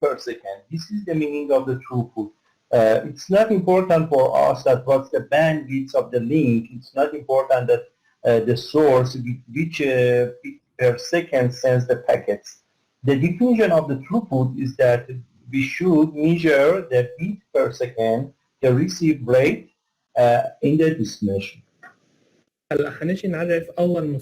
per second. This is the meaning of the throughput. It's not important for us that what's the bandwidth of the link. It's not important that the source which bit per second sends the packets. The definition of the throughput is that we should measure the bit per second, the receive rate in the destination. هلا حنجي نعرف أول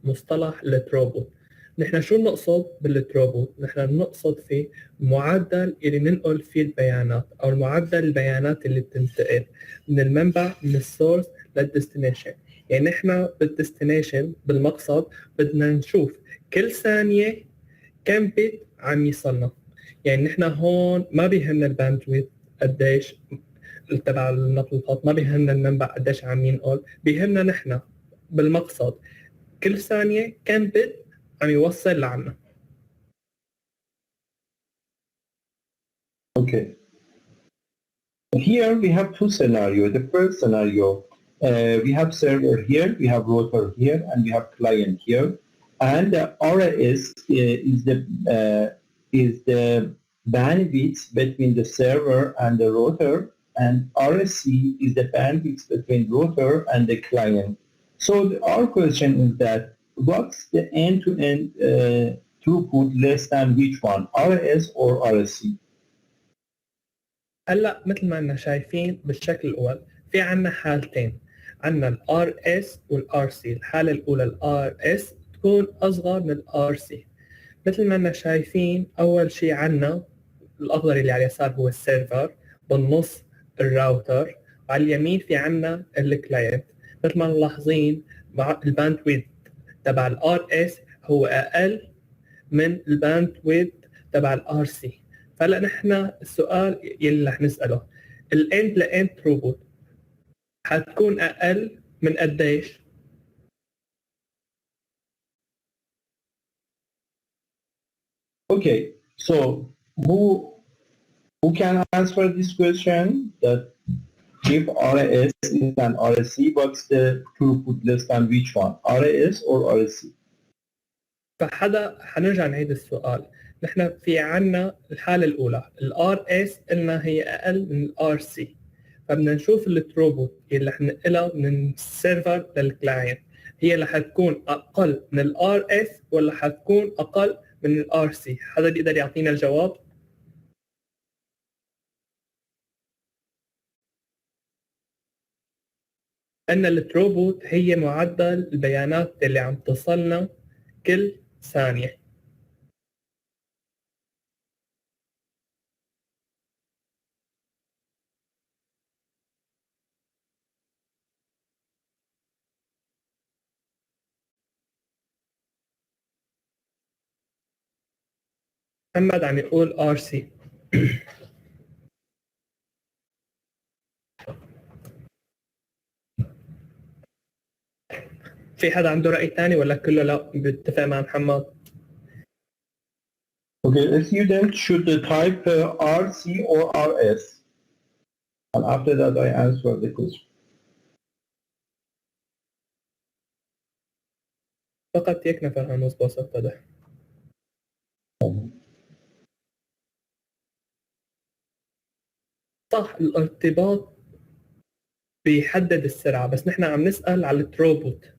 مصطلح الثروبوت. نحن شو نقصد بالثروبوت؟ نحن بنقصد فيه معدل اللي ننقل فيه البيانات أو المعدل البيانات اللي بتنتقل من المنبع من السورس للديستنيشن. يعني نحن بالديستنيشن بالمقصد بدنا نشوف كل ثانية كم بيت عم يصلنا. يعني نحن هون ما بيهمنا الباندويث قديش تبع النقل الخط، ما بيهمنا المنبع قديش عم ينقل، بيهمنا نحن بالمقصد كل ثانية كم بت عم يوصل لعنا. Okay. Here we have two scenarios. The first scenario, we have server here, we have router here, and we have client here. And the RS is the bandwidth between the server and the router, and RSC is the bandwidth between router and the client. So our question is that what's the end-to-end throughput less than which one, RS or RSC? هلا مثل ما احنا شايفين بالشكل الاول في عنا حالتين، عنا ال RS وال RC. الحالة الأولى ال RS تكون أصغر من ال RC. مثل ما احنا شايفين أول شيء عنا الأخضر اللي على اليسار هو السيرفر، بالنص الراوتر، وعلى اليمين في عنا الكلاينت. مثل ما ملاحظين الباندويث تبع ال RS هو أقل من الباندويث تبع ال RC. فهلا نحن السؤال يلي رح نسأله الاند لاند ثروبوت حتكون أقل من قديش؟ Okay, so who can answer this question? That if RS is than RSC, what's the throughput less than which one, RS or RSC? فحدا حنرجع نعيد السؤال. نحن في عنا الحالة الأولى ال RS قلنا هي أقل من ال RC، فبدنا نشوف الثروبوت اللي رح ننقلها من السيرفر للكلاينت هي اللي حتكون أقل من ال RS ولا حتكون أقل من ال RC. حدا بيقدر يعطينا الجواب؟ أن الثروبوت هي معدل البيانات اللي عم تصلنا كل ثانية. محمد عم يقول RC. في حدا عنده رأي ثاني ولا كله لا بيتفق مع محمد؟ Okay, a student should type RC or RS, and after that I answer the question. فقط يكفي فهموس بسيطة. صح، الارتباط بيحدد السرعة، بس نحن عم نسأل على الثروبوت.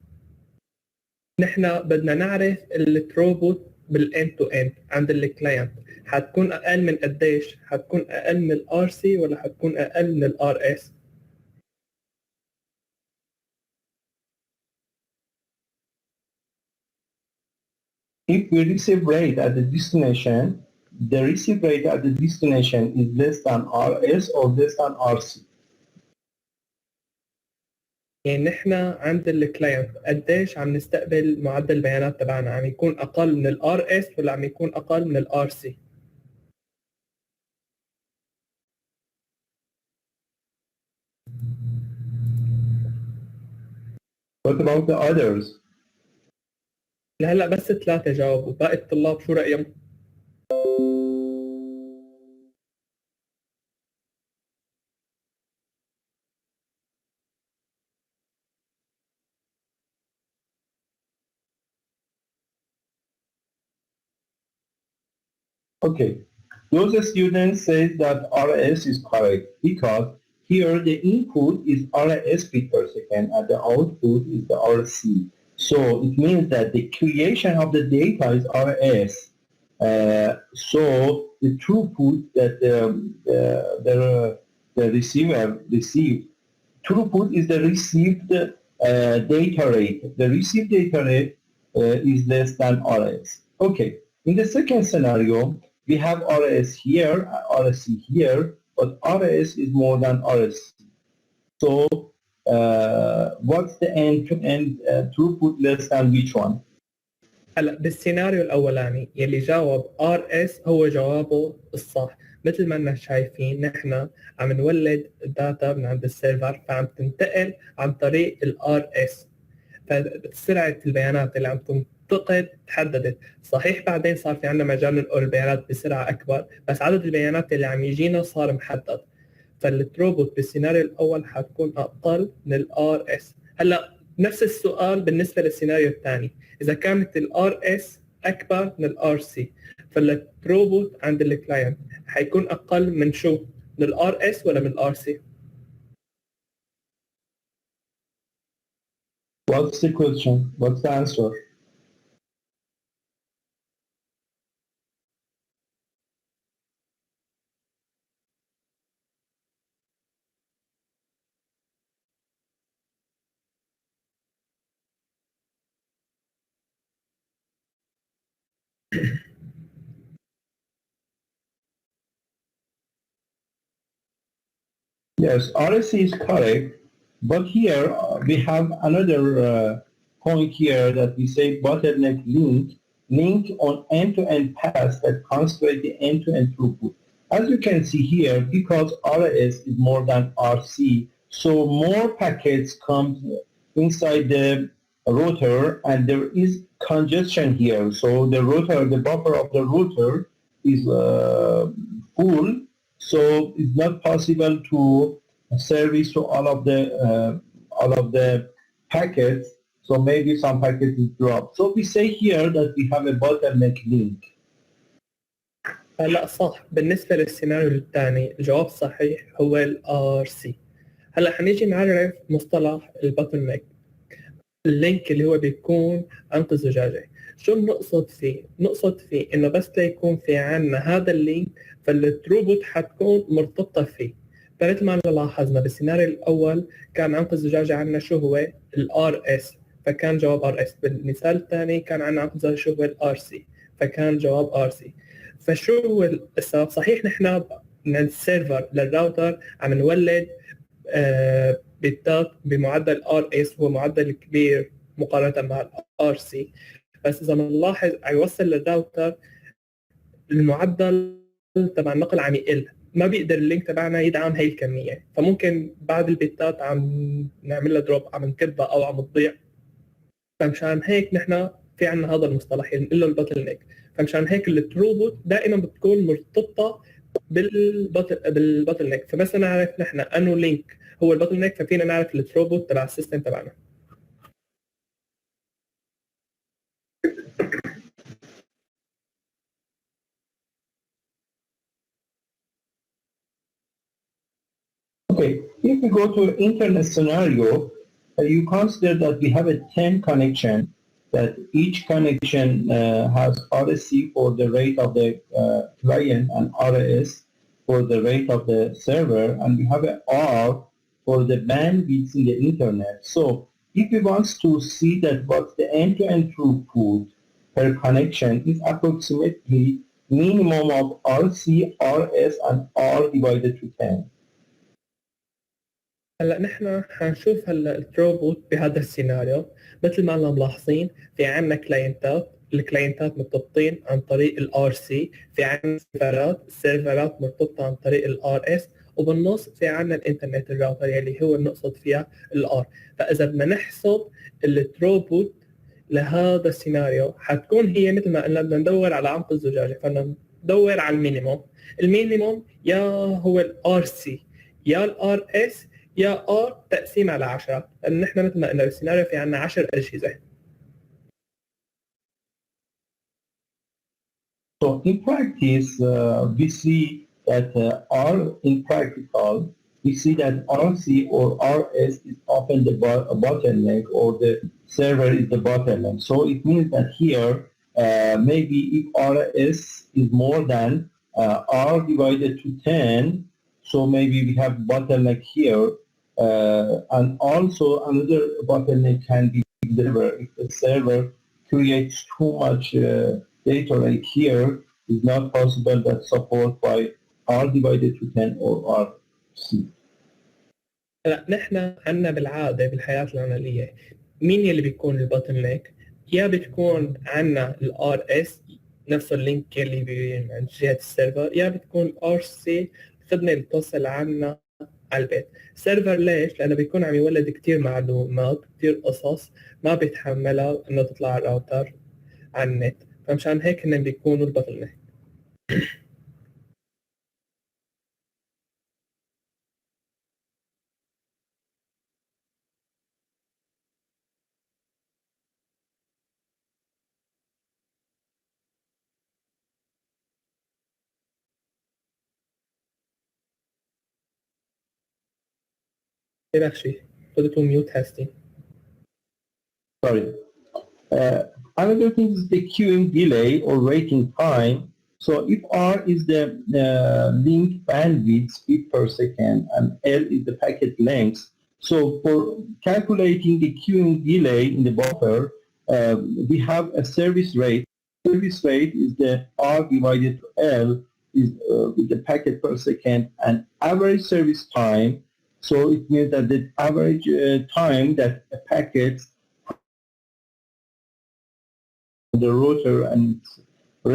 نحن بدنا نعرف الثروبوت بالإند تو إند عند الكلاينت حتكون أقل من قديش؟ حتكون أقل من ال RC ولا حتكون أقل من ال RS؟ If we receive rate at the destination, the receive rate at the destination is less than RS or less than RC. يعني نحن عند الكلاينت قديش عم نستقبل معدل البيانات تبعنا؟ عم يكون أقل من ال RS ولا عم يكون أقل من ال RC؟ What about the others? لهلا بس 3 جاوبوا، باقي الطلاب شو رأيهم؟ Okay, those students say that RS is correct because here the input is RS bit per second and the output is the RC. So it means that the creation of the data is RS. So the throughput that the receiver receives, throughput is the received data rate. The received data rate is less than RS. Okay. In the second scenario, we have RS here, RSC here, but RS is more than RSC. So what's the end-to-end throughput less than which one? هلا بالسيناريو الاولاني يلي جاوب RS هو جوابه الصح. مثل ما احنا شايفين نحن عم نولد داتا من عند السيرفر فعم تنتقل عن طريق RS، فسرعه البيانات اللي عم تنتقل تحددت. صحيح بعدين صار في عندنا مجال ننقل البيانات بسرعه اكبر، بس عدد البيانات اللي عم يجينا صار محدد، فالتروبوت بالسيناريو الاول حتكون اقل من RS. هلا نفس السؤال بالنسبه للسيناريو الثاني، اذا كانت RS اكبر من RC فالتروبوت عند الكلاينت حيكون اقل من شو؟ من RS ولا من RC؟ What's the question? What's the answer? Yes, RSC is correct, but here we have another point here that we say bottleneck link on end-to-end paths that concentrate the end-to-end throughput. As you can see here, because RS is more than RC, so more packets come inside the router and there is congestion here. So the router, the buffer of the router is full. So it's not possible to service to all of the packets. So maybe some packets is dropped. So we say here that we have a bottleneck link. هلا صح. بالنسبه للسيناريو الثاني الجواب الصحيح هو RC. هلا حنيجي نعرف مصطلح البوتل اللينك اللي هو بيكون عنق زجاجي. شو بنقصد فيه؟ نقصد فيه انه بس ليكون في عنا هذا اللينك فالتروبوت حتكون مرتبطه فيه. فمثل ما لاحظنا بالسيناريو الاول كان عنق الزجاجه عندنا شو هو؟ RS، فكان جواب RS. بالمثال الثاني كان عندنا عنق الزجاجه شو هو RC، فكان جواب RC. فشو هو السبب؟ صحيح نحن من السيرفر للراوتر عم نولد بيتات بمعدل RS هو معدل كبير مقارنه مع RC، بس اذا بنلاحظ عم يوصل للراوتر المعدل تبع النقل عم يقل، ما بيقدر اللينك تبعنا يدعم هي الكميه، فممكن بعض البيتات عم نعمل لها دروب، عم نكبها او عم تضيع. فمشان هيك نحن في عندنا هذا المصطلح اللي بنقول له البوتل نيك. فمشان هيك التروبوت دائما بتكون مرتبطه بالبوتل نيك. فبس نعرف نحن انه لينك هو البوتل نيك ففينا نعرف التروبوت تبع السيستم تبعنا. Okay, if we go to an internet scenario, you consider that we have a 10 connection, that each connection has RSC for the rate of the client and RS for the rate of the server, and we have an R for the bandwidth in the internet. So if we want to see that what's the end-to-end throughput per connection is approximately minimum of RC, RS, and R divided to 10. هلا نحن حنشوف هلا التروبوت بهذا السيناريو. مثل ما احنا ملاحظين في عندنا كلاينتات، الكلاينتات مرتبطين عن طريق RC، في عندنا السيرفرات مرتبطه عن طريق RS، وبالنص في عندنا الانترنت الراوتر يلي هو نقصد فيها R. فاذا بدنا نحسب التروبوت لهذا السيناريو حتكون هي مثل ما قلنا بدنا ندور على عنق الزجاجه، فبدنا ندور على المينيموم. المينيموم يا هو RC يا RS يا R تقسيم على 10، لأن نحن مثل ما قلنا بالسيناريو في عنا 10 أجهزة. So in practice, we see that in practical, we see that RC or RS is often the bottleneck, or the server is the bottleneck. So it means that here, maybe if RS is more than R divided to 10, so maybe we have bottleneck here. And also another bottleneck can be the server. If the server creates too much data like here, it's not possible that support by R divided to 10 or RC. هلا نحن عنا بالعاده بالحياه العمليه مين يلي بيكون البوتل نيك؟ يا بتكون عنا الار اس نفس اللينك اللي عند جهه السيرفر، يا بتكون الار سي الخدمه اللي بتوصل عنا على البيت. سيرفر ليش؟ لانه بيكون عم يولد كثير معلومات، كثير قصص ما بيتحملها انه تطلع على الراوتر على النت، فمشان هيك هن بيكونوا البوتل نيك. ببخشي put it on mute Hasti. Sorry. Another thing is the queuing delay or waiting time. So if R is the link bandwidth, speed per second, and L is the packet length, so for calculating the queuing delay in the buffer, we have a service rate. Service rate is the R divided to L is with the packet per second, and average service time. So it means that the average time that a packet the router and it's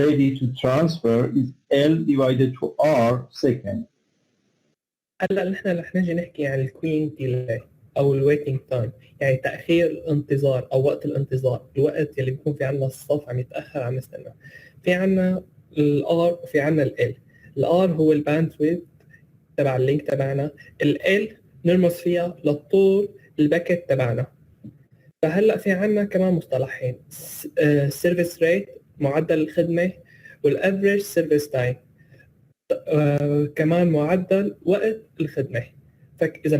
ready to transfer is L divided to R second. هلا نحن رح نجي نحكي عن الكوين ديلاي او الويتنج تايم، يعني تاخير الانتظار او وقت الانتظار، الوقت اللي بيكون في عندنا الصف عم يتاخر عم نستنى. في عندنا الار وفي عندنا ال. الار هو الباندويث تبع اللينك تبعنا، ال نرمز فيها للطول الباكيت تبعنا. فهلا في عندنا كمان مصطلحين، السيرفيس ريت معدل الخدمه، والافريج سيرفيس تايم كمان معدل وقت الخدمه. فاذا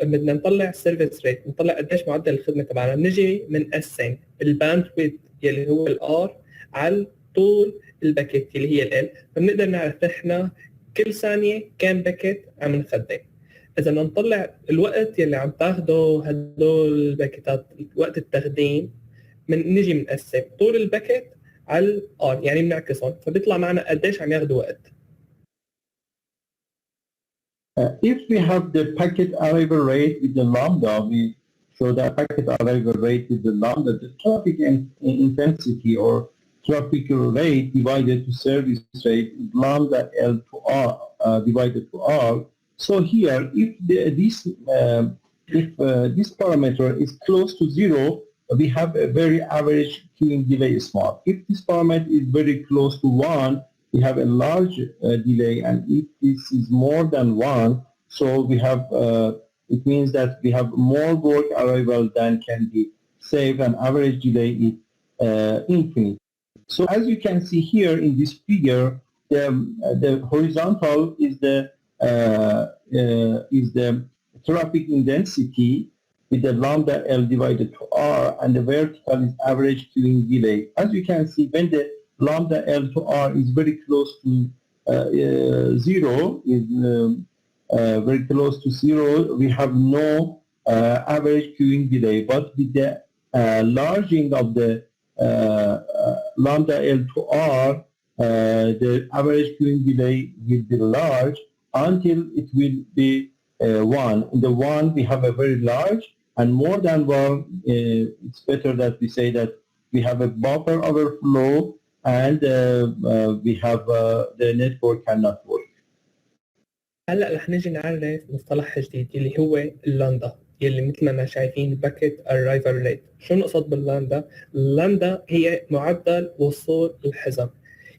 بدنا نطلع السيرفيس ريت، نطلع قديش معدل الخدمه تبعنا، بنجي بنقسم الباندويث يلي هو الار على طول الباكيت اللي هي ال، فبنقدر نعرف نحن كل ثانيه كم باكيت عم نخدم. إذا بدنا نطلع الوقت يلي عم تاخده هدول الباكيتات، وقت التخديم، نجي بنقسم طول الباكيت على الار، يعني بنعكسهم، فبيطلع معنا قديش عم ياخذوا وقت. If we have the packet arrival rate with the lambda, we show the packet arrival rate with the lambda, the traffic intensity or traffic rate divided to service rate is lambda L to R divided to R. So here, if this parameter is close to 0, we have a very average queuing delay small. If this parameter is very close to 1, we have a large delay, and if this is more than 1, so we have it means that we have more work arrival than can be saved, and average delay is infinite. So as you can see here in this figure, the horizontal is the traffic intensity with the lambda L divided to R, and the vertical is average queuing delay. As you can see, when the lambda L to R is very close to 0, very close to 0, we have no average queuing delay. But with the larging of the lambda L to R, the average queuing delay will be large until it will be 1. In the 1, we have a very large, and more than 1, it's better that we say that we have a buffer overflow, and we have the network cannot work. هلا رح نجي نعرف مصطلح جديد اللي هو اللاندا، يلي مثل ما شايفين باكيت ارايفل ريت. شو نقصد باللاندا؟ اللاندا هي معدل وصول الحزم،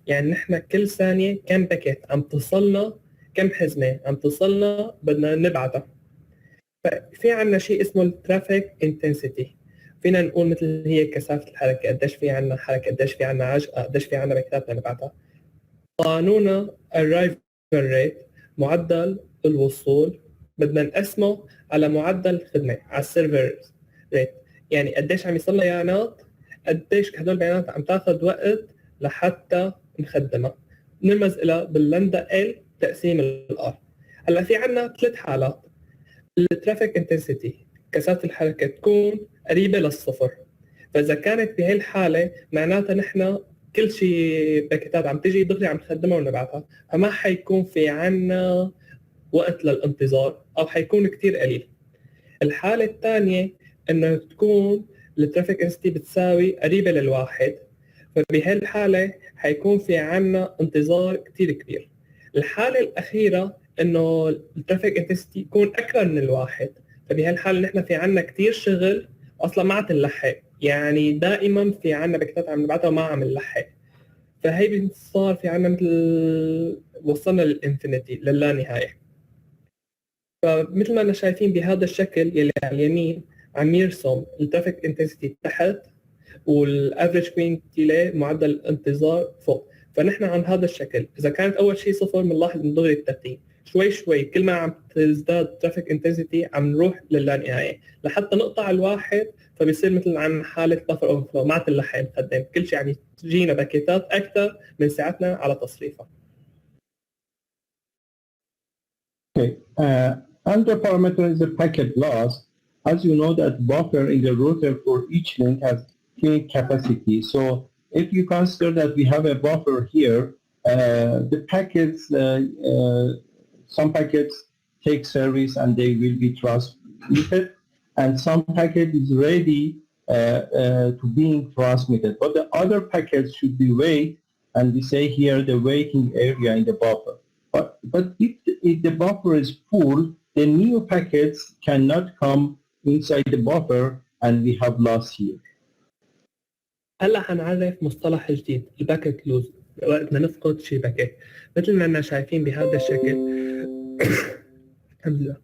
يعني نحن كل ثانيه كم باكيت عم تصلنا، كم حزمه عم تصلنا بدنا نبعتها. ففي عندنا شيء اسمه الترافيك انتنسيتي، فينا نقول مثل هي كثافة الحركة، قديش في عنا حركة، قديش في عنا عجقة، قديش في عنا باكيتات بدنا نبعتها. قانون arrival rate معدل الوصول بدنا نقسمه على معدل الخدمة، على السيرفر ريت، يعني قديش عم يصلنا بيانات، قديش هدول البيانات عم تاخذ وقت لحتى نخدمها. نرمز لها باللندا L تقسيم الار. هلا في عنا 3 حالات. الترافيك انتنسيتي كثافة الحركة تكون قريبة للصفر، فإذا كانت بهي الحالة معناتها نحن كل شيء باكيتات عم تجي دغري عم نخدمها ونبعتها، فما حيكون في عنا وقت للانتظار أو حيكون كتير قليل. الحالة الثانية إنه تكون الترافيك انتنسيتي بتساوي قريبة للواحد، فبهي الحالة حيكون في عنا انتظار كتير كبير. الحالة الأخيرة إنه الترافيك انتنسيتي يكون أكبر من الواحد، فبهالحالة نحن في عنا كتير شغل أصلا ما عم تنلحق، يعني دائما في عنا باكيتات عم نبعتها وما عم نلحق، فهي صار في عنا مثل وصلنا للإنفينيتي للا نهاية. فمثل ما أنا شايفين بهذا الشكل يلي على اليمين عم يرسم الترافيك انتنسيتي تحت والافريج كوين ديلي معدل الانتظار فوق. فنحن عن هذا الشكل اذا كانت اول شيء صفر بنلاحظ من دغري الترتيب، شوي شوي كل ما عم تزداد ترافيك انتنسيتي عم نروح للا نهايه لحتى نقطع الواحد، فبيصير مثل عن حاله بافر اوفر فلو ما تنلحق نقدم كل شيء، عم تجينا باكيتات اكثر من ساعتنا على تصريفها. Okay. Under parameter is the packet loss. As you know that buffer in the router for each link has K capacity. So if you consider that we have a buffer here, the packets, some packets take service and they will be transmitted, and some packet is ready to being transmitted. But the other packets should be wait, and we say here the waiting area in the buffer. But if the buffer is full, the new packets cannot come inside the buffer and we have loss here. هلا حنعرف مصطلح جديد الباكيت لوز، وقت بدنا نفقد شي باكيت. مثل ما احنا شايفين بهذا الشكل الحمد لله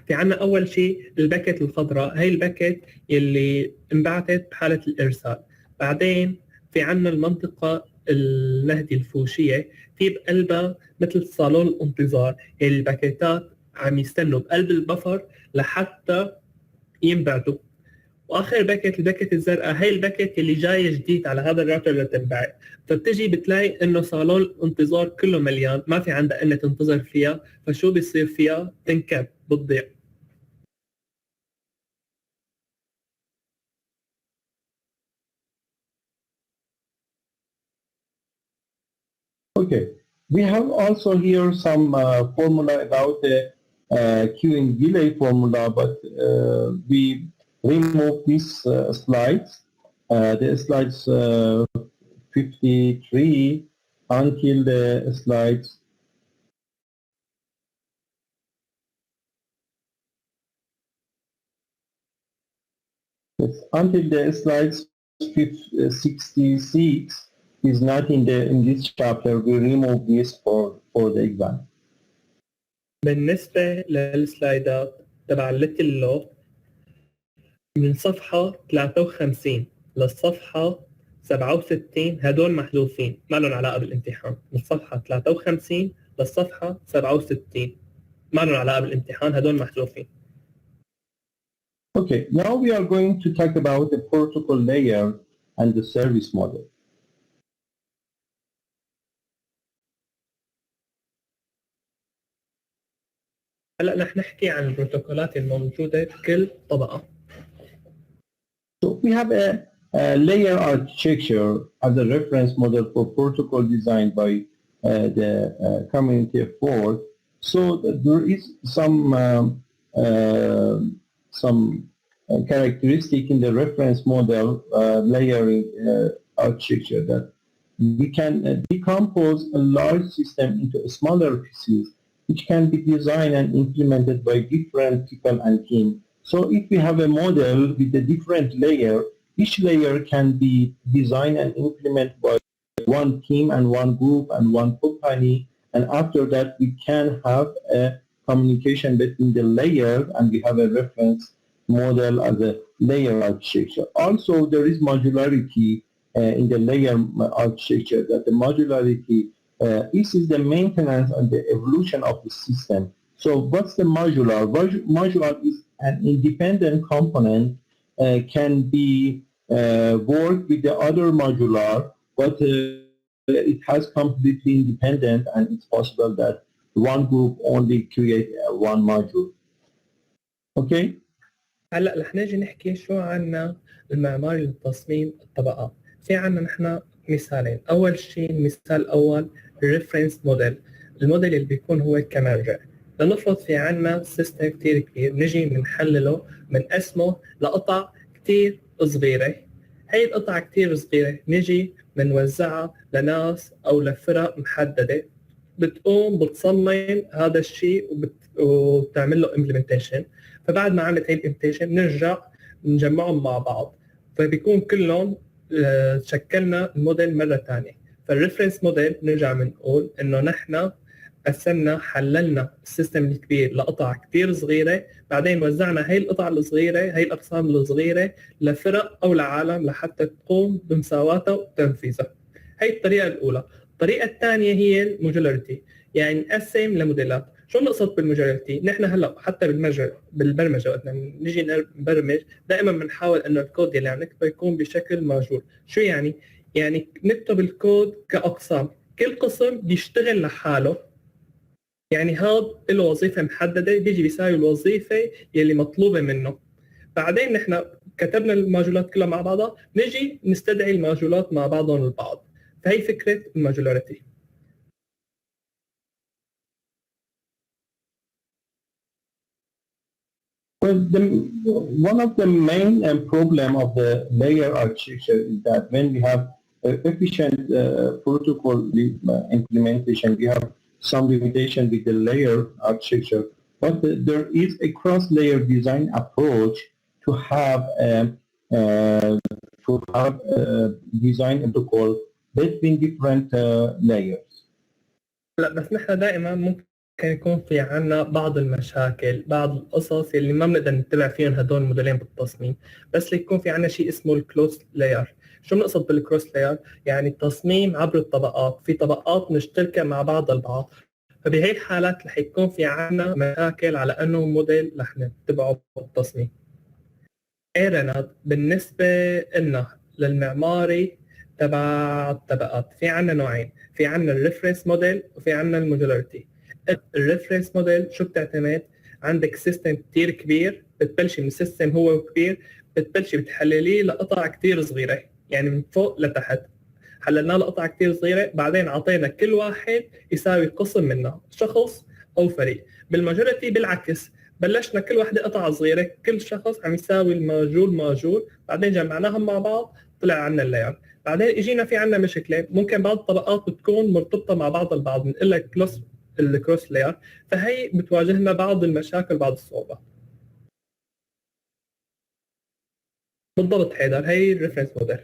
في عنا اول شيء الباكيت الخضراء، هي الباكيت يلي انبعثت بحاله الارسال. بعدين في عنا المنطقه النهدي الفوشيه، في بقلبها مثل صالون الانتظار، يلي الباكيتات عم يستنوا بقلب البفر لحتى ينبعثوا. واخر باكيت الباكيت الزرقاء، هي الباكيت اللي جاي جديد على هذا الراوتر لتنبعث، فبتجي بتلاقي انه صالون الانتظار كله مليان، ما في عندها انها تنتظر فيها، فشو بيصير فيها؟ تنكب، بتضيع. Okay, we have also here some formula about the queuing delay formula, but we remove these slides, the slides 53 until the slides until the slides 66 is not in this chapter. We remove this for the exam. بالنسبة للسلايدات تبع الليتل لو من صفحة 53 للصفحة 67 هدول محذوفين، ما لهم علاقة بالامتحان. من صفحة 53 للصفحة 67 ما لهم علاقة بالامتحان، هدول محذوفين. Okay, now we are going to talk about the protocol layer and the service model. هلا رح نحكي عن البروتوكولات الموجودة بكل طبقة. So we have a layer architecture as a reference model for protocol designed by the community effort. So there is some characteristic in the reference model layering architecture that we can decompose a large system into smaller pieces which can be designed and implemented by different people and teams. So if we have a model with a different layer, each layer can be designed and implemented by one team and one group and one company, and after that we can have a communication between the layer and we have a reference model as a layer architecture. Also, there is modularity in the layer architecture, that the modularity this is the maintenance and the evolution of the system. So what's the modular? Modular is an independent component, can be worked with the other modular, but it has completely independent, and it's possible that one group only create one module. Okay? هلا رح نيجي نحكي شو عنا المعماري لتصميم الطبقات. في عنا نحن مثالين. اول شيء المثال الاول الريفرنس موديل، الموديل اللي بيكون هو كمرجع. لنفرض في عنا سيستم كثير كبير، نجي بنحلله بنقسمه لقطع كثير صغيره. هي القطع كثير صغيره نجي بنوزعها لناس او لفرق محدده، بتقوم بتصمم هذا الشيء وبتعمل له امبلمنتيشن. فبعد ما عملت هي الامبلمنتيشن نرجع نجمعهم مع بعض، فبيكون كلهم شكلنا الموديل مره ثانيه. فالريفرنس موديل نرجع بنقول انه نحن قسمنا حللنا السيستم الكبير لقطع كثير صغيره، بعدين وزعنا هي القطع الصغيره، هي الاقسام الصغيره لفرق او لعالم لحتى تقوم بمساواتها وتنفيذها. هي الطريقه الاولى. الطريقه الثانيه هي المودولاريتي، يعني نقسم لموديلات. شو نقصد بالمودولاريتي؟ نحن هلا حتى بالبرمجه وقت نيجي نبرمج دائما بنحاول انه الكود اللي عم نكتبه يكون بشكل ماجور. شو يعني؟ يعني نكتب الكود كاقسام، كل قسم بيشتغل لحاله، يعني هذا له وظيفه محدده بيجي بيساوي الوظيفه يلي مطلوبه منه. بعدين نحن كتبنا الماجولات كلها مع بعضها، نجي نستدعي الماجولات مع بعضهم البعض. فهي فكره الماجولاريتي. Well, one of the main problem of the layer architecture is that when we have efficient protocol implementation, we have some limitation with the layer architecture, but there is a cross-layer design approach to have design protocol between different layers. لا بس نحن دائما ممكن يكون في عنا بعض المشاكل، بعض القصص اللي ما بنقدر نتبع فيهم هدول الموديلين بالتصميم، بس يكون في عنا شيء اسمه الكلوز لاير. شو بنقصد بالكروس لاير؟ يعني التصميم عبر الطبقات، في طبقات مشتركه مع بعض البعض. فبهي الحالات رح يكون في عنا مشاكل على انه موديل رح نتبعه بالتصميم. رناد بالنسبه لنا للمعماري تبع الطبقات في عنا نوعين، في عنا الريفرنس موديل وفي عنا المودولاريتي. الريفرنس موديل شو بتعتمد؟ عندك سيستم كثير كبير، بتبلشي من السيستم هو كبير، بتبلشي بتحلليه لقطع كثير صغيره، يعني من فوق لتحت. حللناه لقطع كثير صغيره، بعدين اعطينا كل واحد يساوي قسم منها، شخص او فريق. بالماجوريتي بالعكس، بلشنا كل وحده قطعه صغيره، كل شخص عم يساوي الماجور، بعدين جمعناهم مع بعض طلع عنا اللاير. بعدين اجينا في عنا مشكله، ممكن بعض الطبقات بتكون مرتبطه مع بعض البعض، بنقول لك الكروس لاير، فهي بتواجهنا بعض المشاكل بعض الصعوبات. بالضبط حيدر، هي الريفرنس موديل.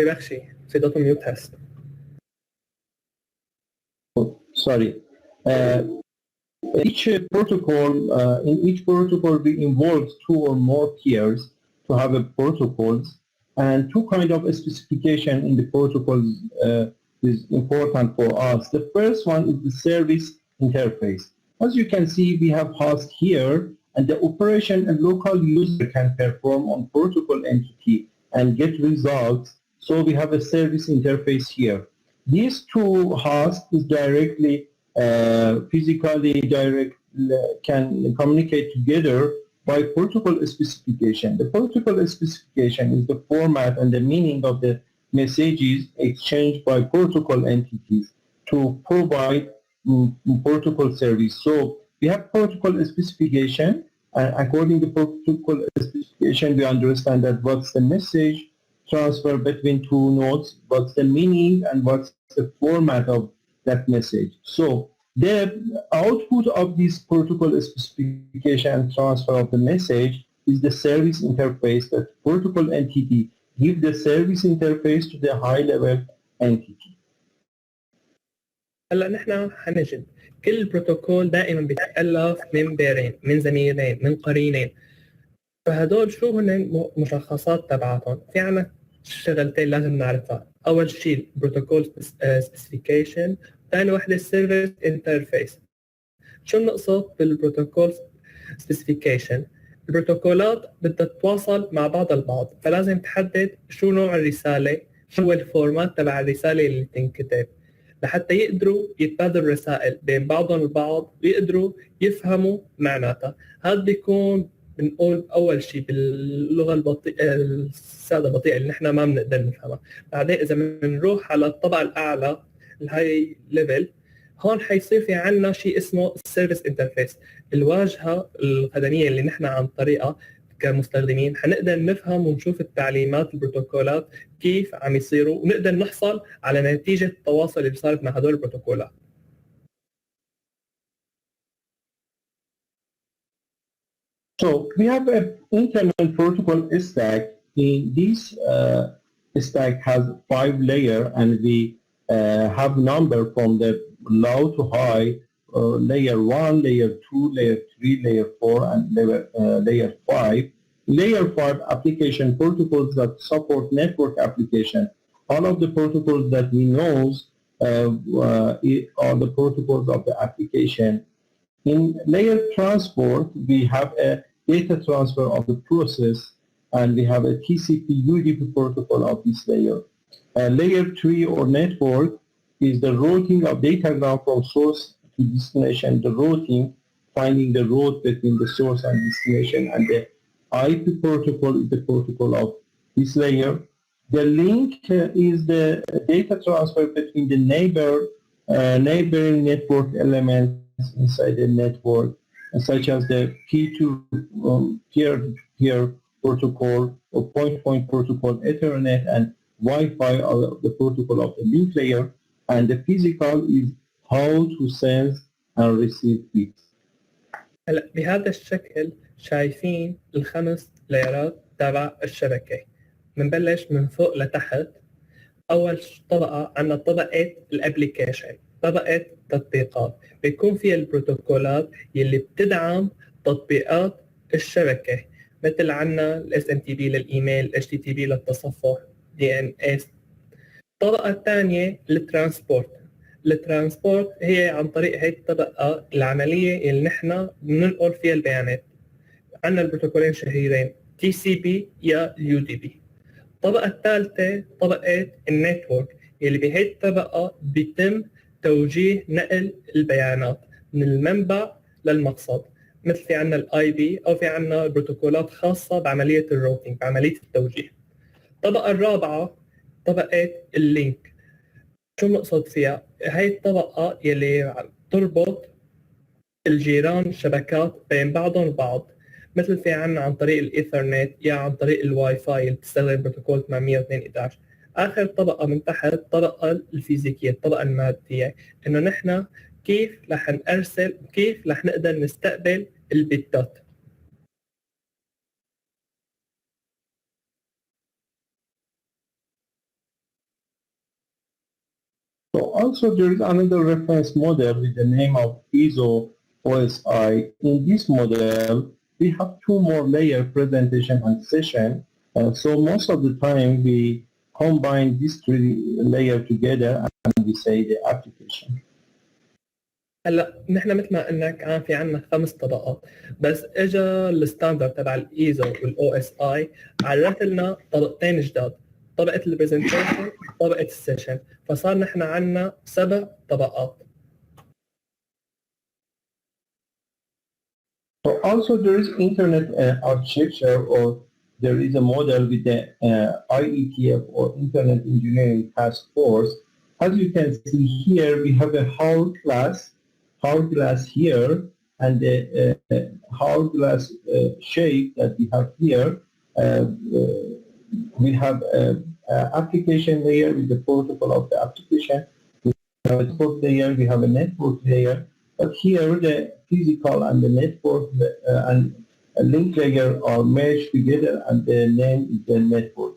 بخشي في دوت ميوت هست. Sorry. In each protocol we involve two or more tiers to have a protocols, and two kind of specification in the protocols is important for us. The first one is the service interface. As you can see, we have host here, and the operation a local user can perform on protocol entity and get results. So we have a service interface here. These two hosts is directly physically can communicate together by protocol specification. The protocol specification is the format and the meaning of the messages exchanged by protocol entities to provide protocol service. So we have protocol specification, and according to protocol specification, we understand that what's the message transfer between two nodes, what's the meaning, and what's the format of that message. So the output of this protocol specification and transfer of the message is the service interface that protocol entity give the service interface to the high-level entity. هلا نحن حنجد كل بروتوكول دائما بيتألف من بيرين، من زميلين، من قرينين. فهدول شو هن مشخصات تبعاتهم؟ في عنا شغلتين لازم نعرفها. اول شيء بروتوكول سبيسيفيكيشن، ثاني وحده السيرفيس انترفيس. شو بنقصد بالبروتوكول سبيسيفيكيشن؟ البروتوكولات بدها تتواصل مع بعض البعض، فلازم تحدد شو نوع الرساله، شو هو الفورمات تبع الرساله اللي تنكتب، لحتى يقدروا يتبادلوا رسائل بين بعضهم البعض ويقدروا يفهموا معناتها. هذا بيكون بنقول اول شيء باللغه البطيئه الساده البطيئه اللي نحن ما بنقدر نفهمها. بعدين اذا بنروح على الطبقه الاعلى الهاي ليفل، هون حيصير في عندنا شيء اسمه السيرفيس انترفيس، الواجهه الخدميه اللي نحن عن طريقها كمستخدمين حنقدر نفهم ونشوف التعليمات البروتوكولات كيف عم يصيروا، ونقدر نحصل على نتيجه التواصل اللي صارت مع هدول البروتوكولات. So we have an internal protocol stack. In this stack has 5 layers, and we have number from the low to high, layer 1, layer 2, layer 3, layer 4, and layer 5. Layer 5 application protocols that support network application. All of the protocols that we know are the protocols of the application. In layer transport, we have a data transfer of the process, and we have a TCP/UDP protocol of this layer. Layer 3 or network is the routing of datagram from source to destination, the routing, finding the road between the source and destination, and the IP protocol is the protocol of this layer. The link is the data transfer between the neighboring network elements inside the network, such as the peer-to-peer protocol or point-to-point protocol, Ethernet, and Wi-Fi are the protocol of the link layer, and the physical is how to send and receive bits. هلا بهذا الشكل شايفين الخمس لايرات تبع الشبكه. بنبلش من فوق لتحت. اول طبقه عندنا طبقه الابلكيشن، طبقه تطبيقات، بيكون فيها البروتوكولات يلي بتدعم تطبيقات الشبكه، مثل عندنا الاس ام تي بي للايميل، اتش تي تي بي للتصفح، دي ان اس. الطبقه الثانيه الترانسبورت هي عن طريق هي الطبقه العمليه اللي نحن بننقل فيها البيانات. عندنا البروتوكولين شهيرين تي سي بي يا اليو دي بي. الطبقه الثالثه طبقه النتورك، اللي بهي الطبقه بيتم توجيه نقل البيانات من المنبع للمقصد، مثل في عندنا الاي بي او في عندنا بروتوكولات خاصه بعمليه الروتينج، بعمليه التوجيه. الطبقه الرابعه طبقه اللينك. شو بنقصد فيها؟ هي الطبقه يلي تربط الجيران الشبكات بين بعضهم البعض، مثل في عنا عن طريق الايثرنت يا عن طريق الواي فاي اللي بتستخدم بروتوكول 802.11. اخر طبقه من تحت الطبقه الفيزيكيه، الطبقه الماديه، انه نحن كيف رح نرسل، كيف رح نقدر نستقبل البيتات. So also there is another reference model with the name of ISO OSI. In this model, we have 2 more layer presentation and session. So most of the time we combine these 3 layers together and we say the application. هلا نحن مثل ما قلنا كان في عندنا 5 طبقات، بس اجى الستاندرد تبع الايزو والاو اس اي عرف لنا طبقتين جداد، طبقه البرزنتيشن وطبقه السيشن، فصار نحن عندنا 7 طبقات. So also there is internet architecture, or there is a model with the IETF or Internet Engineering Task Force. As you can see here, we have a hourglass here, and the hourglass shape that we have here. We have an application layer with the protocol of the application. We have a network layer, we have a network layer. But here the physical and the network and link layer are merged together and the name is the network.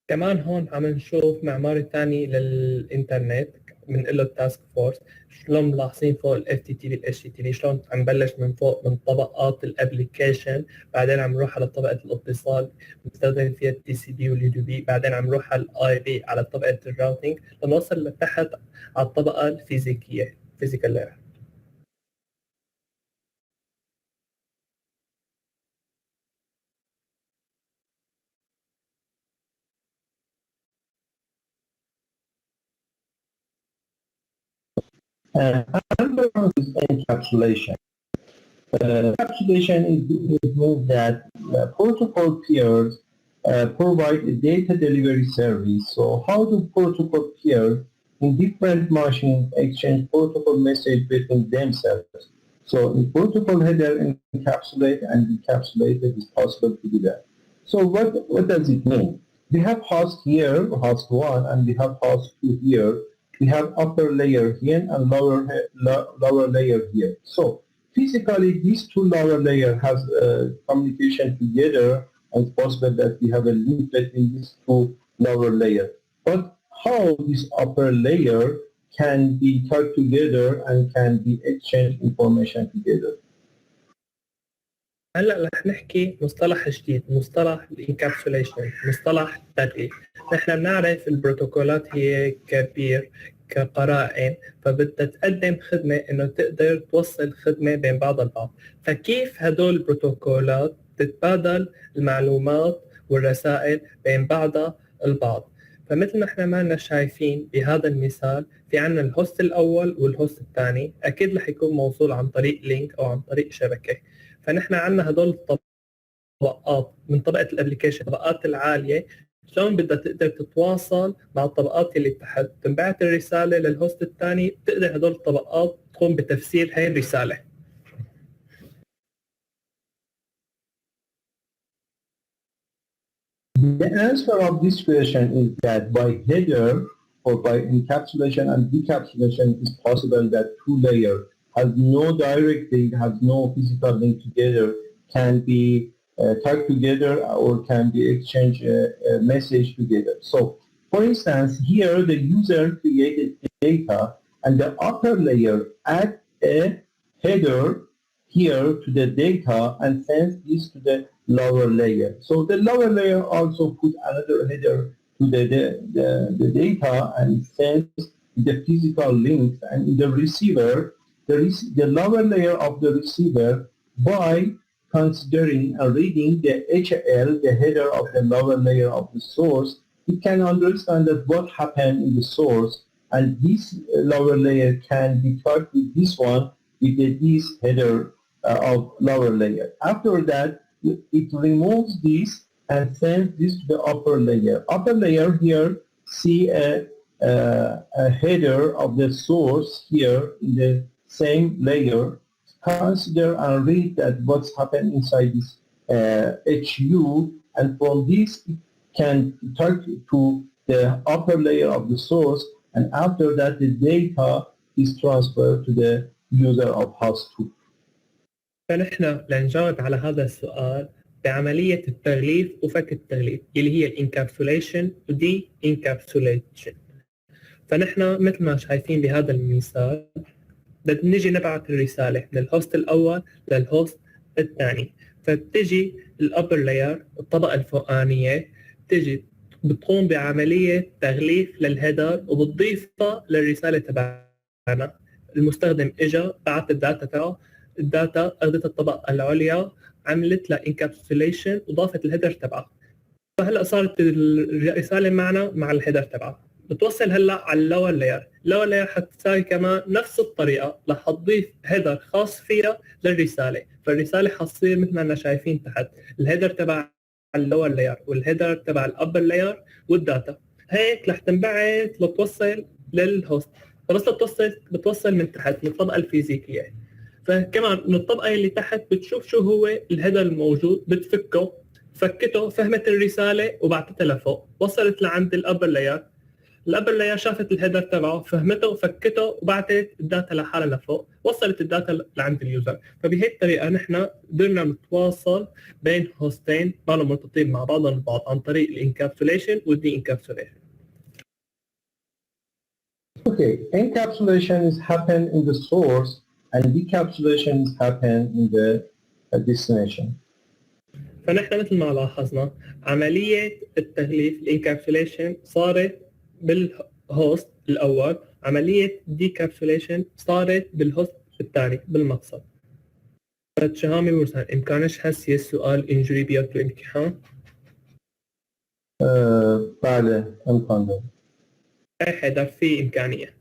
كمان هون عم نشوف معمار تاني للإنترنت بنقول له التاسك فورس. شلون ملاحظين فوق ال FTP وال HTTP شلون عم نبلش من فوق من طبقات الابليكيشن، بعدين عم نروح على طبقة الاتصال بنستخدم فيها ال TCP وال UDP، بعدين عم نروح على ال IP على طبقة الراوتينج لنوصل لتحت على الطبقة الفيزيكية physical layer. Another one is encapsulation. Encapsulation means that protocol peers provide a data delivery service. So how do protocol peers in different machines exchange protocol message between themselves? So in protocol header encapsulate and encapsulated is possible to do that. So what does it mean? We have host here, host 1, and we have host 2 here. We have upper layer here and lower layer here. So physically, these two lower layers have communication together, and it's possible that we have a link between these two lower layers. But how this upper layer can be tied together and can be exchange information together? هلا رح نحكي مصطلح جديد، مصطلح الانكابسوليشن، مصطلح التغليف. نحن بنعرف البروتوكولات هي كبير كقرائن، فبدها تقدم خدمه انه تقدر توصل خدمه بين بعض البعض. فكيف هدول البروتوكولات تتبادل المعلومات والرسائل بين بعضها البعض؟ فمثل ما احنا ما شايفين بهذا المثال في عندنا الهوست الاول والهوست الثاني، اكيد رح يكون موصول عن طريق لينك او عن طريق شبكه. فنحن عندنا هدول الطبقات من طبقه الابلكيشن، الطبقات العاليه شلون بدها تقدر تتواصل مع الطبقات اللي تحت، تنبعث الرساله للهوست الثاني، بتقدر هدول الطبقات تقوم بتفسير هاي الرساله. The answer of this question is that by header or by encapsulation and decapsulation, it is possible that two layers has no direct link, has no physical link together, can be tied together or can be exchanged a message together. So, for instance, here the user created data and the upper layer add a header here to the data and sends this to the lower layer. So the lower layer also put another header to the data and sends the physical links, and in the receiver, the lower layer of the receiver, by considering and reading the HL, the header of the lower layer of the source, it can understand that what happened in the source, and this lower layer can be tied with this one with this header of lower layer. After that, it removes this and sends this to the upper layer. Upper layer here see a header of the source here in the same layer. Consider and read that what's happened inside this HU, and from this it can talk to the upper layer of the source, and after that the data is transferred to the user of host 2. فنحن لنجاوب على هذا السؤال بعملية التغليف وفك التغليف اللي هي الانكابسوليشن ودي انكابسوليشن. فنحن مثل ما شايفين بهذا المثال بدنا نجي نبعث الرسالة من الهوست الأول للهوست الثاني، فبتجي الأبر لاير الطبقة الفوقانية بتجي بتقوم بعملية تغليف للهيدر وبتضيفها للرسالة تبعنا. المستخدم اجى بعث الداتا تبعه، الداتا اخذت الطبقة العليا عملت لها انكابسوليشن وضافت الهيدر تبعها. فهلا صارت الرسالة معنا مع الهيدر تبعها. بتوصل هلا على اللور لاير، اللور لاير حتساوي كمان نفس الطريقه، رح تضيف هيدر خاص فيها للرساله، فالرساله حتصير مثل ما احنا شايفين تحت الهيدر تبع اللور لاير والهيدر تبع الابر لاير والداتا، هيك رح تنبعث لتوصل للهوست. فبس بتوصل من تحت من الطبقه الفيزيكيه، فكمان من الطبقه اللي تحت بتشوف شو هو الهيدر الموجود، بتفكه، فكته، فهمت الرساله وبعثتها لفوق، وصلت لعند الابر لاير. الابر لاير شافت الهيدر تبعه، فهمته وفكته وبعتت الداتا لحالها لفوق، وصلت الداتا لعند اليوزر. فبهي الطريقه نحن قدرنا نتواصل بين هوستين كانوا مرتبطين مع بعضهم البعض عن طريق الانكابسوليشن والدي انكابسوليشن. Okay, encapsulation is happen in the source and decapsulation is happen in the destination. فنحن مثل ما لاحظنا عملية التغليف الانكابسوليشن صارت بالهوست الأول، عملية ديكابسوليشن صارت بالهوست الثاني بالمقصد. شهامي برسان إمكانش هسي السؤال إنجري بيات بالامتحان؟ بله امکان داره. أي حدا في إمكانية.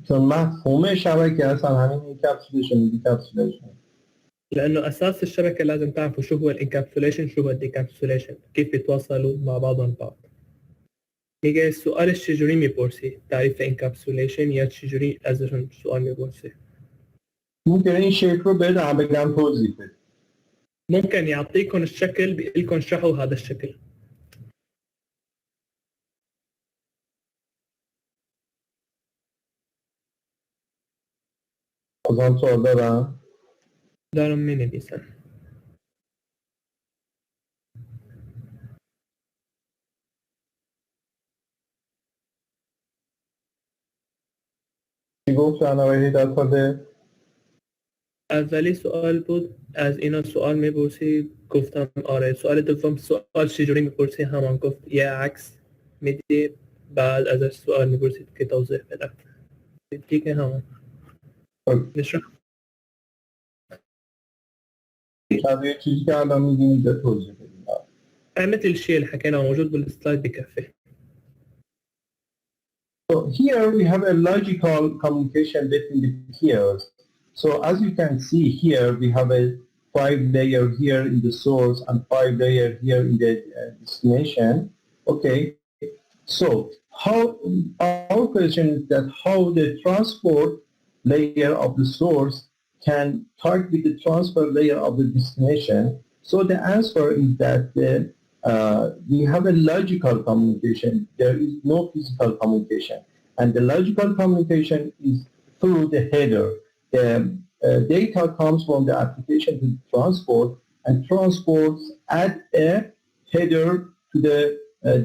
چون مفهوم شبکه اصلا همین انکپسولیشن دیکپسولیشن. لأنه أساس الشبكة لازم تعرفوا شو هو الانكابسوليشن شو هو الديكابسوليشن، كيف بيتواصلوا مع بعضهم البعض. هيك السؤال الشجري ميبورسي تعريف الانكابسوليشن يا الشجري لازم سؤال ميبورسي. ممكن این شکل رو بدم بگم توضیح بده. ممكن يعطيكم الشكل بيقول لكم اشرحوا هذا الشكل. بازم سوال دارم؟ دارم من بيسأل. چی گفت شنوایی در خورده؟ اولی سوال بود از اینا سوال میپرسی، گفتم آره. سوال دوم سوال چجوری میپرسی، همان گفت یه عکس میدی بعد ازش سوال میپرسید که توضیح بده دیگه همان نشرح. یه چیزی که الان میگیم اینجا توضیح بدیم. مثل الشيء اللي حكيناه موجود بالسلايد بكفي. So here we have a logical communication between the peers. So as you can see here, we have a 5 layer here in the source and 5 layer here in the destination. Okay. So how our question is that how the transport layer of the source can talk with the transfer layer of the destination. So the answer is that we have a logical communication. There is no physical communication. And the logical communication is through the header. The data comes from the application to the transport, and transports add a header to the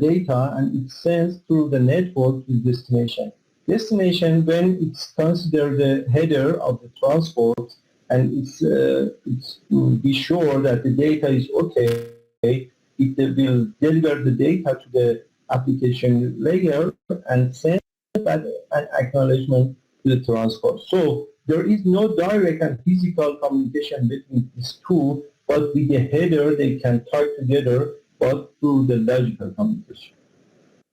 data, and it sends through the network to the destination. Destination, when it's considered the header of the transport, and it's be sure that the data is okay, it will deliver the data to the application layer and send an acknowledgement to the transport. So there is no direct and physical communication between these two, but with the header they can talk together, but through the logical communication.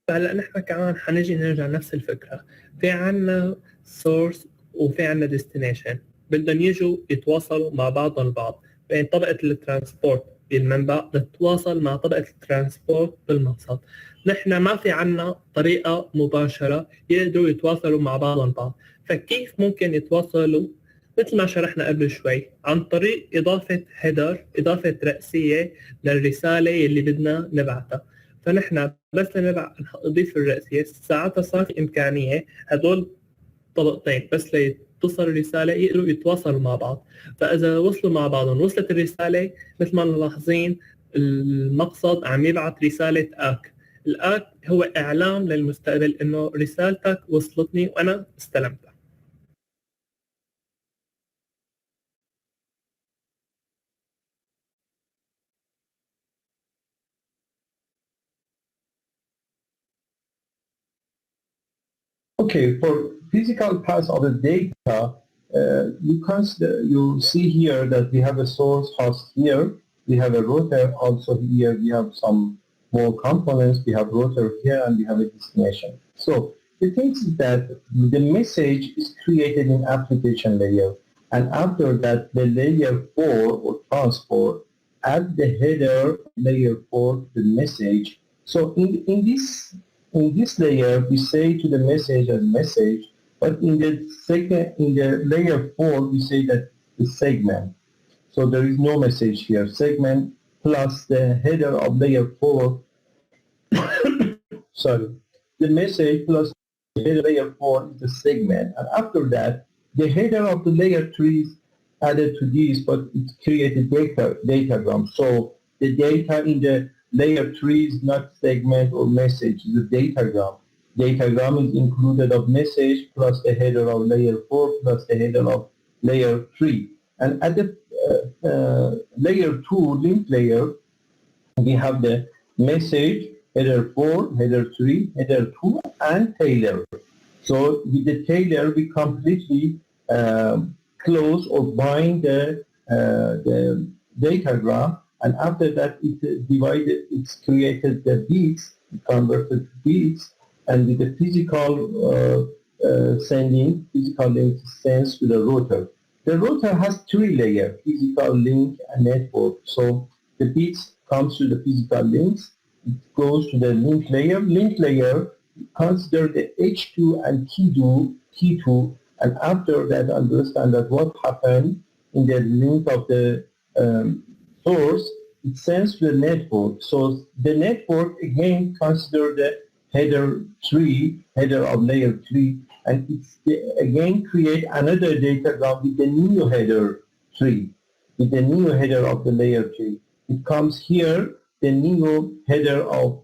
فهلا نحن كمان حنجي نرجع نفس الفكرة، في عنا source وفي عنا destination بدهم يجوا يتواصلوا مع بعضهم البعض. بين طبقة الترانسبورت بالمنبع تتواصل مع طبقة الترانسبورت بالمقصد. نحن ما في عنا طريقة مباشرة يقدروا يتواصلوا مع بعضهم البعض. فكيف ممكن يتواصلوا؟ مثل ما شرحنا قبل شوي، عن طريق إضافة هيدر، إضافة رئيسية للرسالة اللي بدنا نبعثها. فنحن بس نضيف الرئيسية ساعتها صار في إمكانية هدول طبقتين بس لتصل الرسالة يقدروا يتواصلوا مع بعض. فإذا وصلوا مع بعضهم وصلت الرسالة مثل ما ملاحظين المقصد عم يبعث رسالة آك. الآك هو إعلام للمستقبل إنه رسالتك وصلتني وأنا استلمتها. Okay, for physical path of the data, you see here that we have a source host here, we have a router also here, we have some more components, we have router here, and we have a destination. So the thing is that the message is created in application layer, and after that the layer 4 or transport add the header layer 4 to the message. So in this layer we say to the message as message, but in the layer 4 we say that the segment. So there is no message here. Segment plus the header of layer 4 sorry, the message plus the header layer 4 is the segment, and after that, the header of the layer 3 is added to this, but it created datagram. So the data in the layer 3 is not segment or message, it's a datagram. Datagram is included of message plus the header of layer 4 plus the header of layer 3. And at the layer 2, link layer, we have the message, header 4, header 3, header 2, and tailor. So with the tailor, we completely close or bind the datagram, and after that, it divided, it's created the bits, converted to bits, and with the physical sending, physical link sends to the router. The router has 3 layers, physical link and network. So the bits comes to the physical links, it goes to the link layer. Link layer consider the H2 and T2, and after that understand that what happened in the link of the source, it sends to the network. So the network again consider the header 3, header of layer 3, and it's again create another datagram with the new header 3, with the new header of the layer 3. It comes here, the new header of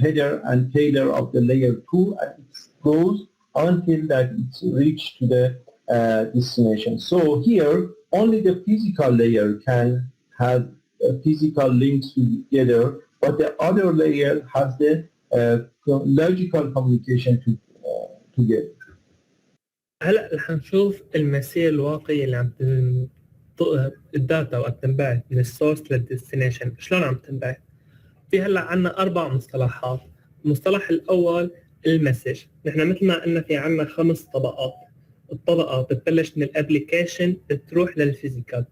header and tailor of the layer 2, and it goes until that it's reached to the destination. So here, only the physical layer can have physical links together, but the other layer has the logical communication together. هلا رح نشوف المسير الواقعي اللي عم الداتا وقت تنبعت من السورس للديستنيشن، شلون عم تنبعت؟ في هلا عندنا 4 مصطلحات. المصطلح الاول المسج، نحن مثل ما قلنا في عندنا 5 طبقات. الطبقه بتبلش من الابلكيشن بتروح للفيزيكال،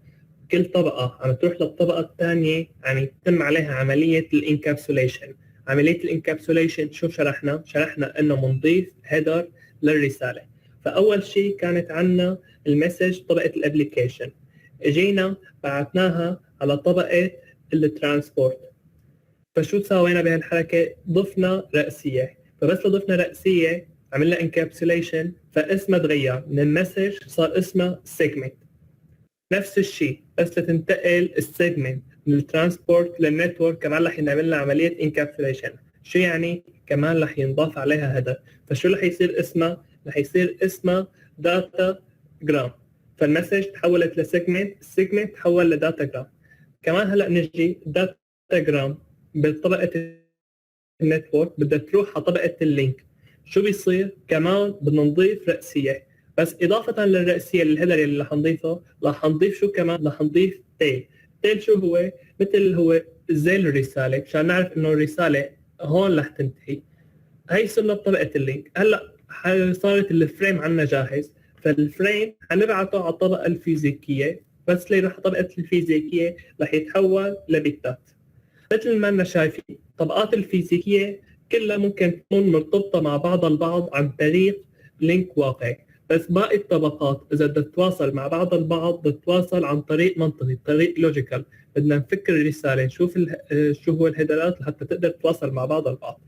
كل طبقه عم تروح للطبقه الثانيه عم يتم عليها عمليه الانكابسوليشن. عمليه الانكابسوليشن شو شرحنا انه بنضيف هيدر للرساله. فاول شيء كانت عندنا المسج طبقه الابلكيشن، اجينا بعثناها على طبقه الترانسبورت. فشو سوينا بهالحركه؟ ضفنا رئيسيه. فبس ضفنا رئيسيه عملنا انكابسوليشن، فاسمها تغير من المسج صار اسمها سيجمنت. نفس الشيء بس لتنتقل السيجمنت من الترانسبورت للنتورك كمان رح ينعمل لها عمليه انكابسوليشن. شو يعني؟ كمان رح ينضاف عليها هيدر. فشو رح يصير اسمها؟ رح يصير اسمها داتا جرام. فالمسج تحولت لسيجمنت، السيجمنت تحول لداتا جرام. كمان هلا نجي داتا جرام بطبقه النتورك بدها تروح على طبقه اللينك. شو بيصير؟ كمان بدنا نضيف رئيسيه، بس اضافه للرئيسيه للهيدر اللي رح نضيفه رح نضيف شو كمان؟ رح نضيف تيل. تيل شو هو؟ مثل هو زي الرساله، مشان نعرف انه الرساله هون رح تنتهي. هي صرنا بطبقه اللينك. هلا صارت الفريم عندنا جاهز، فالفريم حنبعته على الطبقه الفيزيكيه، بس اللي راح طبقه الفيزيكيه رح يتحول لبيتات. مثل ما احنا شايفين الطبقات الفيزيكيه كلها ممكن تكون مرتبطه مع بعضها البعض عن طريق لينك واقعي، بس باقي الطبقات اذا بدها تتواصل مع بعضها البعض بتتواصل عن طريق منطقي، طريق لوجيكال. بدنا نفكر الرساله، نشوف شو هو الهيدرات لحتى تقدر تتواصل مع بعضها البعض.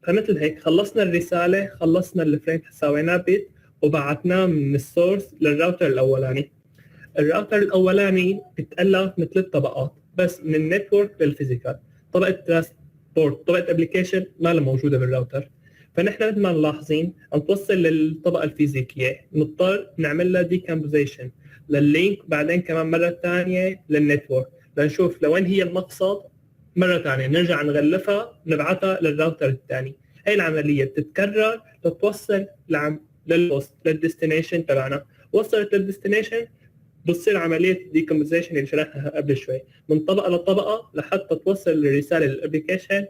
فمثل هيك خلصنا الرساله، خلصنا الفريم، سويناه بيت وبعثناه من السورس للراوتر الاولاني. الراوتر الاولاني بتألف من 3 طبقات بس، من النتورك للفيزيكال. طبقه ترانسبورت، طبقه ابلكيشن ما لها موجوده بالراوتر. فنحن مثل ما ملاحظين عم توصل للطبقه الفيزيكيه، نضطر نعمل لها ديكمبوزيشن لللينك، بعدين كمان مره ثانيه للنتورك لنشوف لوين هي المقصد. مره ثانيه نرجع نغلفها نبعثها للراوتر الثاني. هي العمليه بتتكرر لتوصل للبوست للديستنيشن تبعنا. وصلت للديستنيشن بتصير عمليه ديكمبوزيشن اللي شرحناها قبل شوي، من طبقه لطبقه لحتى توصل الرساله للابلكيشن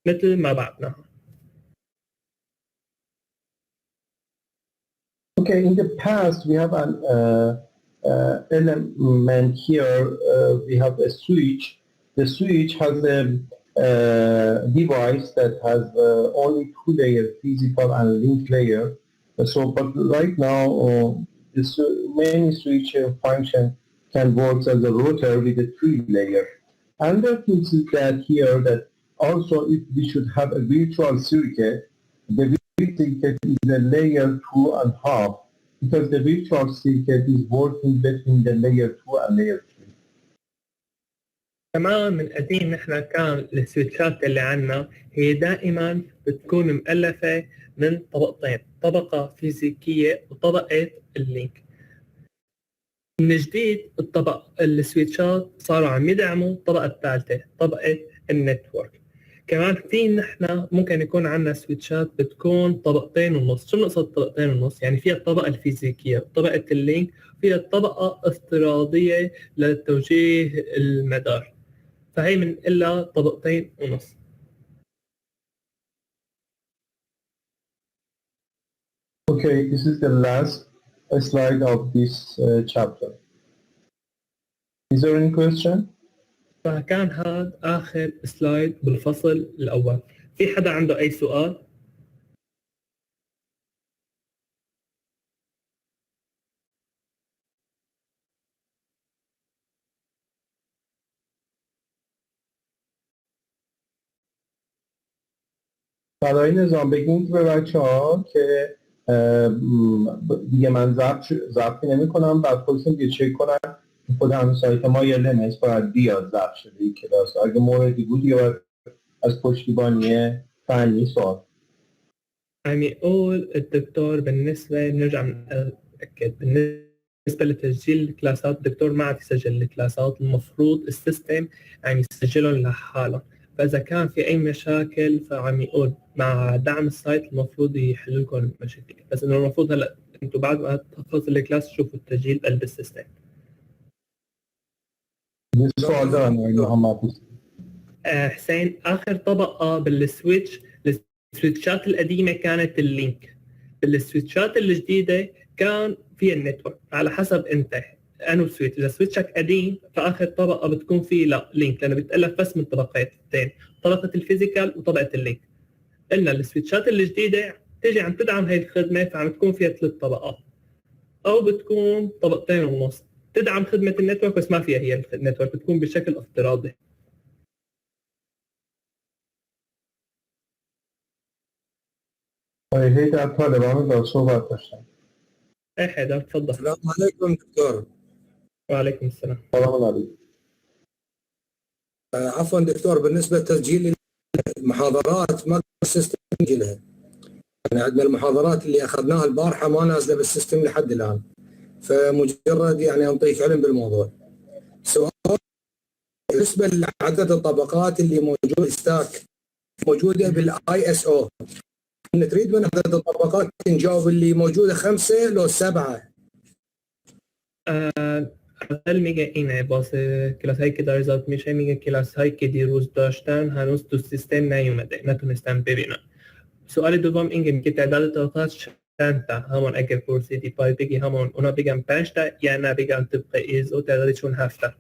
مثل ما بعثناها. Okay, in the past we have an element here. We have a switch. The switch has a device that has only 2 layers, physical and link layer. So, but right now this main switch function can work as a router with a 3 layer. Another thing is that here that also if we should have a virtual circuit, the virtual circuit is a layer 2.5 because the virtual circuit is working between the layer 2 and layer 3. كمان من قديم نحن كان السويتشات اللي عنا هي دائما بتكون مؤلفة من طبقتين، طبقة فيزيكية وطبقة اللينك. من جديد السويتشات صاروا عم يدعموا الطبقة الثالثة، طبقة النتورك. كمان في نحن ممكن يكون عندنا سويتشات بتكون طبقتين ونص. شو نقصد طبقتين ونص؟ يعني فيها الطبقة الفيزيكية وطبقة اللينك، فيها الطبقة افتراضية لتوجيه المدار، فهي من إلا طبقتين ونص. Okay, this is the last slide of this chapter. Is there any question? فكان هذا آخر سلايد بالفصل الأول. في حدا عنده أي سؤال؟ برای نظام بگیم به بچه ها که دیگه من ضبط نمی کنم، بعد خودشون دیگه چک کنن که خود همین سایت ما یا لمس باید بیاد ضبط شده این کلاس. اگه موردی بود یا از پشتیبانی فنی سوال. عم يقول الدكتور بالنسبة نرجع نتأكد بالنسبة لتسجيل الكلاسات، الدكتور ما عم يسجل الكلاسات، المفروض السيستم عم يسجلهم لحالهم، فإذا كان في أي مشاكل فعم يقول مع دعم السايت المفروض يحل لكم المشاكل، بس إنه المفروض هلا أنتم بعد ما تخلص الكلاس تشوفوا التسجيل قلب السيستم. السؤال ده محمد حسين، آخر طبقة بالسويتش، السويتشات القديمة كانت اللينك، بالسويتشات الجديدة كان في النتورك، على حسب انت انو سويتش. اذا سويتشك قديم فاخر طبقة بتكون فيه لا لينك، لانه بيتألف بس من طبقتين، طبقة الفيزيكال وطبقة اللينك. قلنا السويتشات الجديدة تيجي عم تدعم هاي الخدمة، فعم تكون فيها 3 طبقات او بتكون طبقتين ونص، تدعم خدمة النتورك بس ما فيها هي النتورك، بتكون بشكل افتراضي. هيدا طالبان دا صحبت داشتن. اي حدا تفضل. السلام عليكم دكتور. وعليكم السلام. سلام عليكم. عفوا دكتور، بالنسبه لتسجيل المحاضرات ما السيستم يسجلها، يعني عندنا المحاضرات اللي اخذناها البارحه ما نازله بالسيستم لحد الان، فمجرد يعني انطيك علم بالموضوع. سؤال بالنسبه لعدد الطبقات اللي موجود ستاك موجوده بالاي اس او، نريد من عدد الطبقات نجاوب اللي موجوده 5 لو 7. میگه اینه واسه کلاس هایی که داره ضبط میشه، میگه کلاس هایی که دیروز داشتن هنوز تو سیستم نیومده، نتونستم ببینم. سوال دوم اینه میگه تعداد طبقات چند تا؟ همون اگر پرسیدی پای بگی همون اونا بگم 5 تا یا نه بگم طبق ایزو تعدادشون 7 تا؟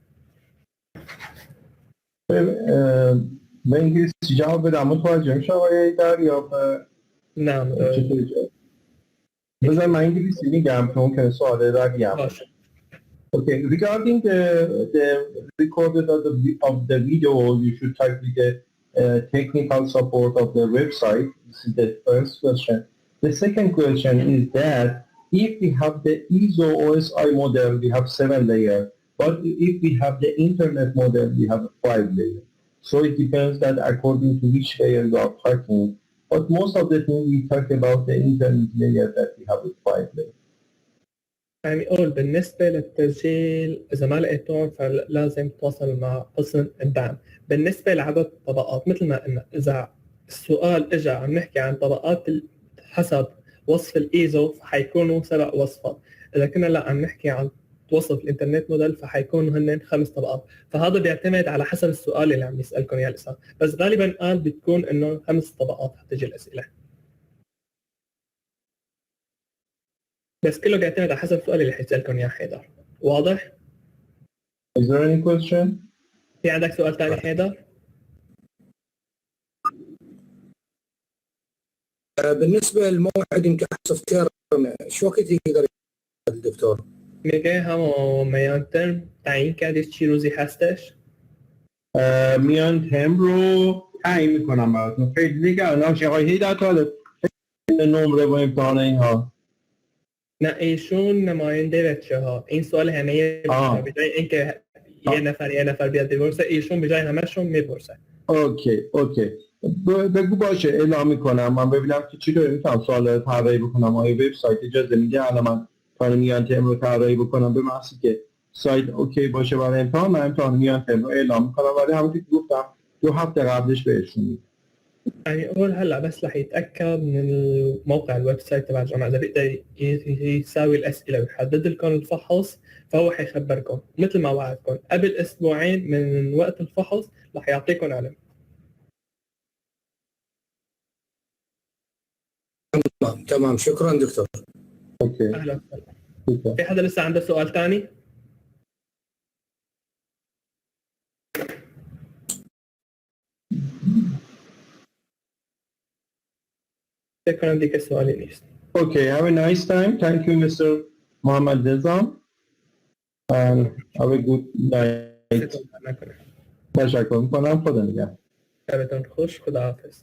به انگلیسی جواب بدم متوجه میشه آقای در یا نه بذار من انگلیسی میگم که ممکنه سوال رگی هم باشه. Okay, regarding the recording of the video, you should type the technical support of the website. This is the first question. The second question is that if we have the ISO OSI model, we have 7 layers. But if we have the internet model, we have 5 layers. So it depends that according to which layer you are talking. But most of the time we talk about the internet layer that we have 5 layers. يعني يقول بالنسبة للتسجيل إذا ما لقيتهم فلازم تتواصل مع قسم الدعم. بالنسبة لعدد الطبقات مثل ما قلنا، إذا السؤال إجا عم نحكي عن طبقات حسب وصف الإيزو فحيكونوا 7 وصفات، إذا كنا لا عم نحكي عن وصف الإنترنت موديل فحيكونوا هن 5 طبقات، فهذا بيعتمد على حسب السؤال اللي عم يسألكم إياه الإنسان، بس غالباً قال بتكون إنه 5 طبقات حتجي الأسئلة. بس كله بيعتمد على حسب السؤال اللي حيسألكم إياه حيدر. واضح؟ Is there any question? في عندك سؤال ثاني حيدر؟ بالنسبه للموعد يمكن حسب تيرم شو وقت يقدر الدكتور؟ میگه همون میان ترم تعیین کردید چی روزی هستش؟ میان ترم رو تعیین میکنم براتون. خیلی دیگه الان آقای هیدر طالب نمره و امتحان اینها. نه ایشون نماینده بچه ها. این سوال همه به جای اینکه یه نفر بیاد بپرسه ایشون به جای همشون میپرسه. اوکی بگو باشه اعلام میکنم من ببینم که چی داره میتونم سوال طراحی بکنم. آیا وبسایت اجازه میده الان من تا میان ترم رو طراحی بکنم؟ به محضی که سایت اوکی باشه برای امتحان من امتحان میان ترم رو اعلام میکنم، ولی همونطور که گفتم 2 هفته قبلش بهشون میدم. يعني أول هلا بس رح يتأكد من الموقع الويب سايت تبع الجامعة إذا بيقدر يساوي الأسئلة ويحدد لكم الفحص فهو حيخبركم مثل ما وعدكم قبل أسبوعين من وقت الفحص رح يعطيكم علم. تمام شكرا دكتور. اوكي أهلا وسهلا. في حدا لسه عنده سؤال ثاني؟ فكر عندك السؤال نيست. Okay, have a nice time. Thank you, Mr. Mohammed Nizam. And have a good night. تشکر میکنم. خدا نگهدار. شبتون خوش. خدا حافظ.